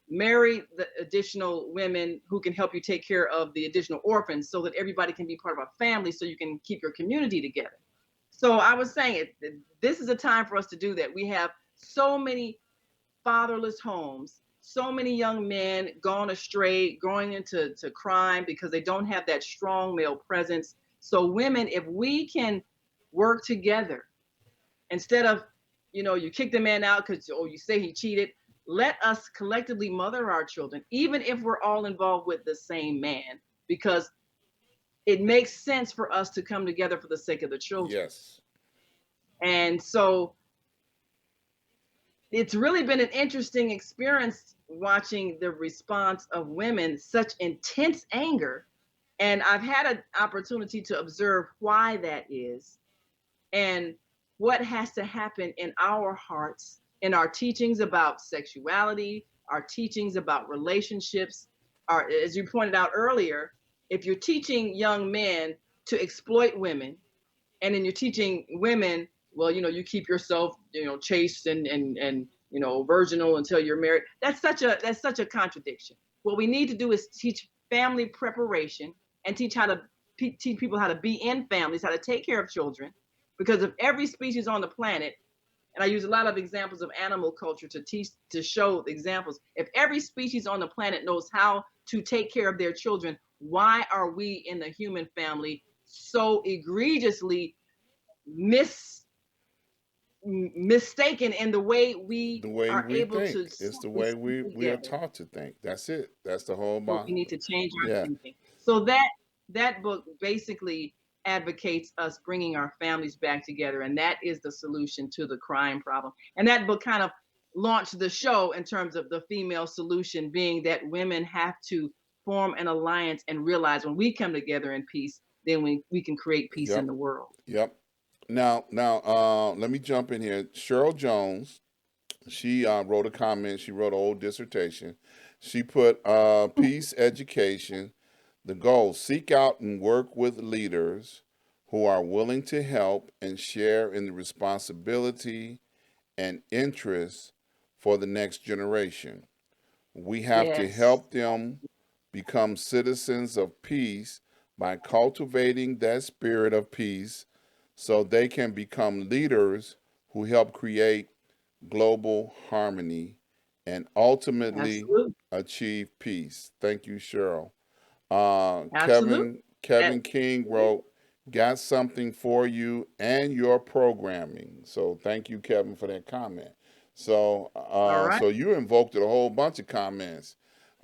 marry the additional women who can help you take care of the additional orphans, so that everybody can be part of a family, so you can keep your community together. So I was saying this is a time for us to do that. We have so many fatherless homes, so many young men gone astray, going into crime because they don't have that strong male presence. So women, if we can work together, instead of, you kick the man out because, you say he cheated, let us collectively mother our children, even if we're all involved with the same man, because it makes sense for us to come together for the sake of the children. Yes. And so it's really been an interesting experience watching the response of women, such intense anger. And I've had an opportunity to observe why that is, and what has to happen in our hearts, in our teachings about sexuality, our teachings about relationships. As you pointed out earlier, if you're teaching young men to exploit women, and then you're teaching women, well, you keep yourself, chaste and virginal until you're married. That's such a contradiction. What we need to do is teach family preparation, and teach teach people how to be in families, how to take care of children, because of every species on the planet. And I use a lot of examples of animal culture to show examples. If every species on the planet knows how to take care of their children, why are we in the human family so egregiously mis mistaken in the way we The way are we able to think. It's the way speak we are together? taught to think. That's it. That's the whole So we bottom. need to change our Yeah. thinking. So that book basically advocates us bringing our families back together, and that is the solution to the crime problem. And that book kind of launched the show in terms of the female solution being that women have to form an alliance and realize when we come together in peace, then we can create peace in Yep. the world. Yep. Now, let me jump in here. Cheryl Jones, she wrote a comment. She wrote a whole dissertation. She put peace education, the goal: seek out and work with leaders who are willing to help and share in the responsibility and interest for the next generation. We have to Yes, help them become citizens of peace by cultivating that spirit of peace so they can become leaders who help create global harmony and ultimately absolutely. achieve peace. Thank you, Cheryl. Absolutely. Kevin That, King wrote, "Got something for you and your programming." So thank you, Kevin, for that comment. So all right. so you invoked a whole bunch of comments.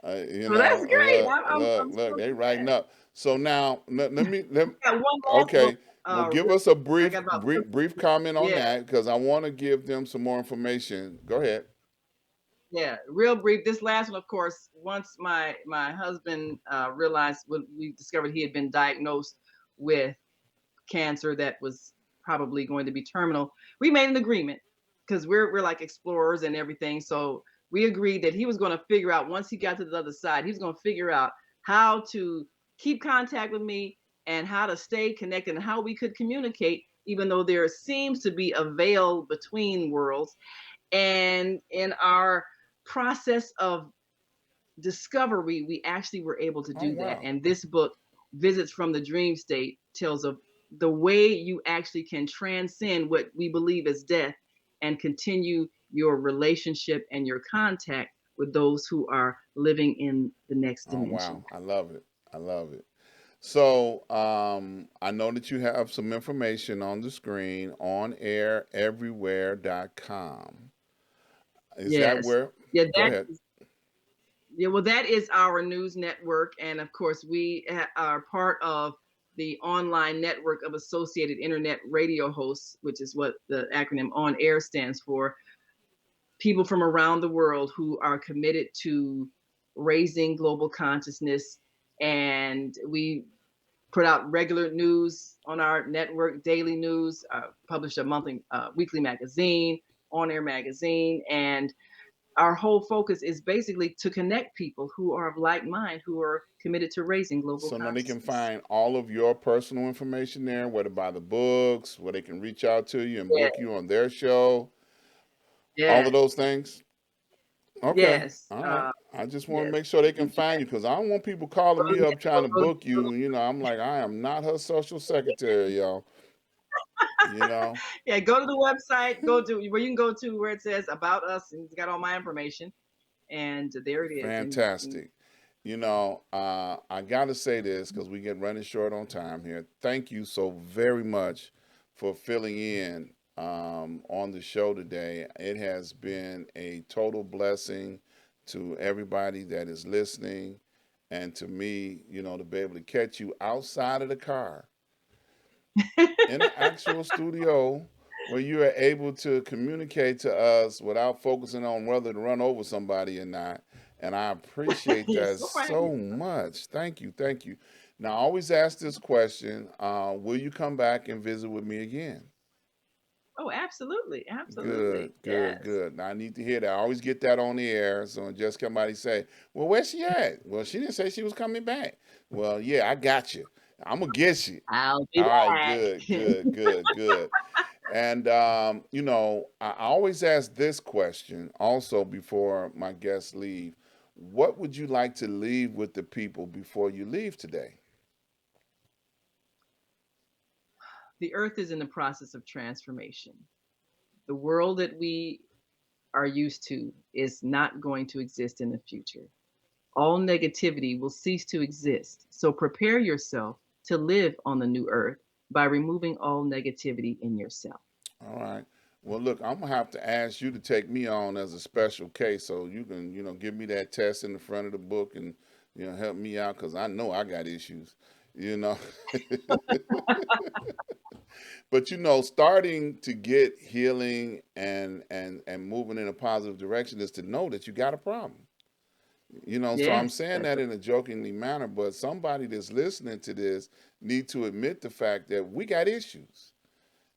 Well, that's great. I'm Look, so they writing glad. up. So now let I got one last book. okay. Well, give Real us a quick. I got about brief comment on yeah, that because I want to give them some more information. Go ahead. yeah, real brief. This last one, of course, once my husband realized when we discovered he had been diagnosed with cancer that was probably going to be terminal, we made an agreement because we're like explorers and everything. So we agreed that he was going to figure out once he got to the other side, he was going to figure out how to keep contact with me and how to stay connected and how we could communicate, even though there seems to be a veil between worlds. And in our process of discovery, we actually were able to Oh do that. wow. And this book, Visits from the Dream State, tells of the way you actually can transcend what we believe is death and continue your relationship and your contact with those who are living in the next Oh wow. dimension. I love it. I love it. So I know that you have some information on the screen on aireverywhere.com. Is that Yes. where? Yeah, Go ahead. yeah, well, that is our news network, and of course, we are part of the online network of associated internet radio hosts, which is what the acronym On Air stands for. People from around the world who are committed to raising global consciousness, and we put out regular news on our network, daily news, publish a monthly, weekly magazine, On Air magazine, and our whole focus is basically to connect people who are of like mind, who are committed to raising global So now they can consciousness. find all of your personal information there, where to buy the books, where they can reach out to you and Yeah, book you on their show, all yeah, of those things. Okay, yes, all right. I just want to yes. make sure they can You find can you because I don't want people calling go me to, up trying to go, book you. You know, I'm like, I am not her social secretary, y'all. You know, yeah, go to the website, go to where you can go to where it says about us, and it's got all my information, and there it is, and you can. fantastic. You know, I got to say this because we get running short on time here. Thank you so very much for filling in on the show today. It has been a total blessing to everybody that is listening and to me, you know, to be able to catch you outside of the car in the actual studio where you are able to communicate to us without focusing on whether to run over somebody or not. And I appreciate You're that so right. so much. Thank you. Thank you. Now, I always ask this question, will you come back and visit with me again? Oh, absolutely, Good, absolutely, good, yes. good. Now, I need to hear that. I always get that on the air. So just somebody say, well, where's she at? Well, she didn't say she was coming back. Well, yeah, I got you. I'm going to get you. I'll be All right, back. good, good, good, good. And, you know, I always ask this question also before my guests leave. What would you like to leave with the people before you leave today? The earth is in the process of transformation. The world that we are used to is not going to exist in the future. All negativity will cease to exist. So prepare yourself to live on the new earth by removing all negativity in yourself. All right. Well, look, I'm gonna have to ask you to take me on as a special case, so you can, you know, give me that test in the front of the book and, you know, help me out because I know I got issues, you know. But you know, starting to get healing and moving in a positive direction is to know that you got a problem. You know, so I'm Yes, saying that's that in a jokingly manner, but somebody that's listening to this need to admit the fact that we got issues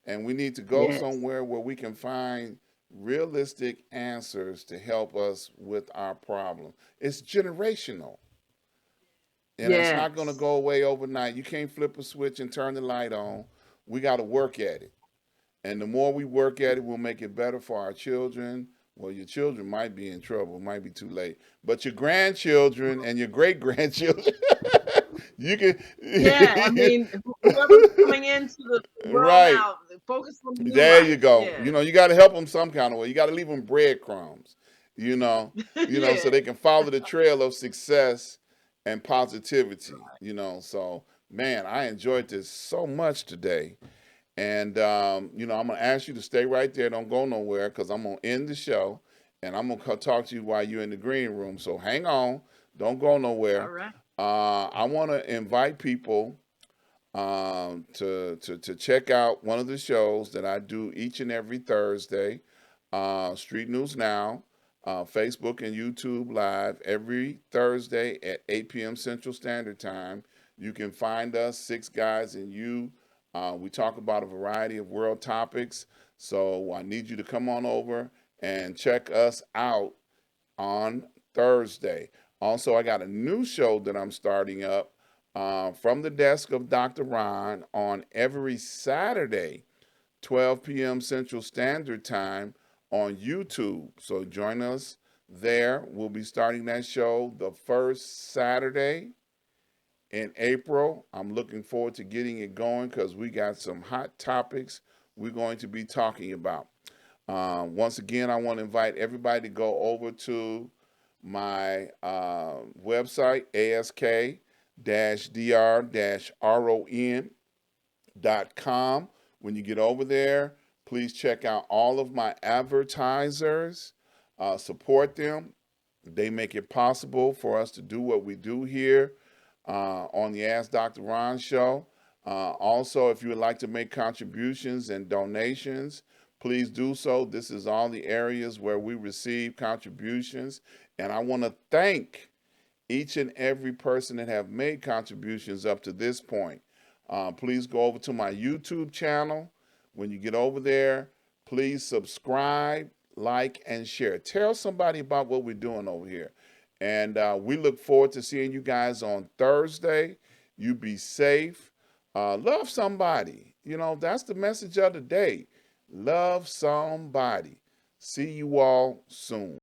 and we need to go yes, somewhere where we can find realistic answers to help us with our problem. It's generational and it's not going to yes, go away overnight. You can't flip a switch and turn the light on. We got to work at it. And the more we work at it, we'll make it better for our children. Well, your children might be in trouble, it might be too late. But your grandchildren and your great grandchildren, you yeah. I can, mean, whoever's coming into the world right. now, focus on the new There you life. go. You Yes, know, you got to help them some kind of way. You got to leave them breadcrumbs, you know, so they yes. can follow the trail of success and positivity, you know. So, man, I enjoyed this so much today. And, you know, I'm going to ask you to stay right there. Don't go nowhere because I'm going to end the show and I'm going to talk to you while you're in the green room. So hang on. Don't go All nowhere. right. I want to invite people to check out one of the shows that I do each and every Thursday, Street News Now, Facebook and YouTube Live every Thursday at 8 p.m. Central Standard Time. You can find us, Six Guys and You. We talk about a variety of world topics. So I need you to come on over and check us out on Thursday. Also, I got a new show that I'm starting up from the desk of Dr. Ron on every Saturday, 12 p.m. Central Standard Time on YouTube. So join us there. We'll be starting that show the first Saturday in April. I'm looking forward to getting it going because we got some hot topics we're going to be talking about. Once again, I want to invite everybody to go over to my website, ask-dr-ron.com. When you get over there, please check out all of my advertisers. support them. They make it possible for us to do what we do here on the Ask Dr. Ron show. Also, if you would like to make contributions and donations, please do so. This is all the areas where we receive contributions. And I want to thank each and every person that have made contributions up to this point. Please go over to my YouTube channel. When you get over there, please subscribe, like, and share. Tell somebody about what we're doing over here. And we look forward to seeing you guys on Thursday. You be safe. Love somebody. You know, that's the message of the day. Love somebody. See you all soon.